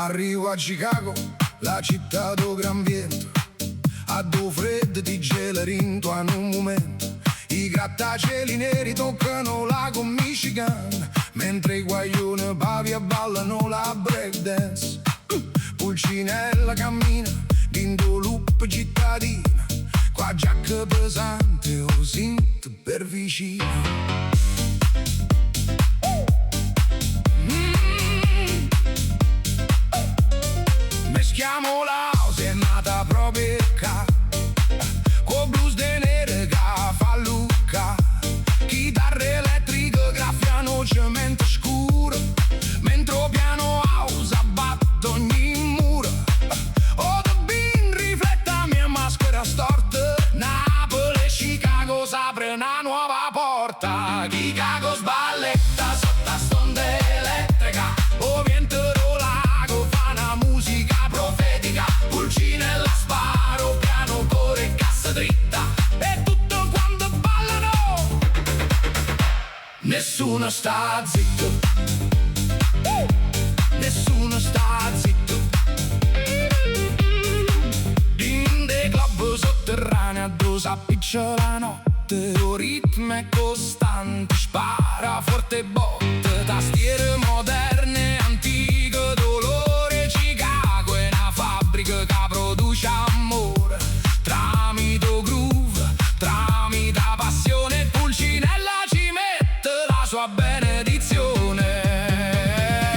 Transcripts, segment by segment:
Arrivo a Chicago, la città do gran vento, a do freddo ti gela rinto in un momento. I grattacieli neri toccano lago Michigan, mentre i guaglioni Pavia ballano la breakdance. Pulcinella cammina, dentro loop cittadina, qua giacca pesante o sento per vicino. Meschiamo la house, è nata proprio qua, con blues de nere che fa lucca, chitarre elettriche graffiano cemento scuro, mentre piano house abbatte ogni muro. Oh, the bean riflette la mia maschera storta, Napoli e Chicago s'apre una nuova porta. Chicago sballetta sotto a stonda elettrica, oh vento do lago fa una musica profetica. Pulcinella sparo, piano core cassa dritta, e tutto quando ballano nessuno sta zitto, nessuno sta zitto. In dei club sotterranei dove s'appiccia la notte, il ritmo è costante, spara forte botte, tastiere moderne, antiche, dolore. Chicago è una fabbrica che produce amore, tramite groove, tramite passione. Pulcinella ci mette la sua benedizione.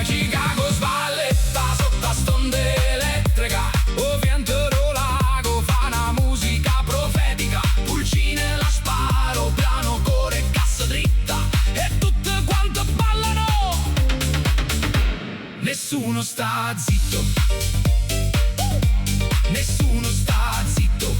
Chicago sballetta sotto a stonda elettrica, o vento do lago fa una musica profetica. Pulcinella sparo, piano core cassa dritta, e tutte quante ballano nessuno sta zitto, nessuno sta zitto.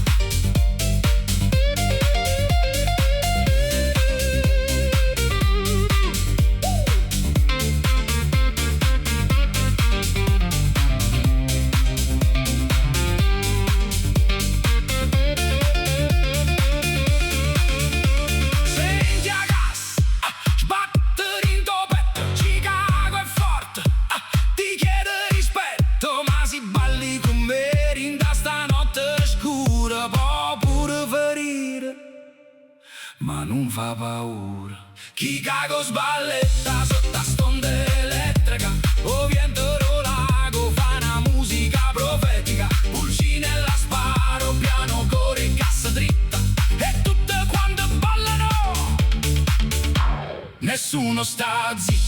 Senti a gas, sbatte in tuo petto, Chicago è forte, ti chiede rispetto, ma si balli con me rinda stanotte scura, può pure ferire, ma non fa paura. Chicago sballetta sotto a stonda elettrica, o vento do lago fa una musica profetica. Pulcinella sparo, piano core cassa dritta, e tutte quante ballano nessuno sta zitto.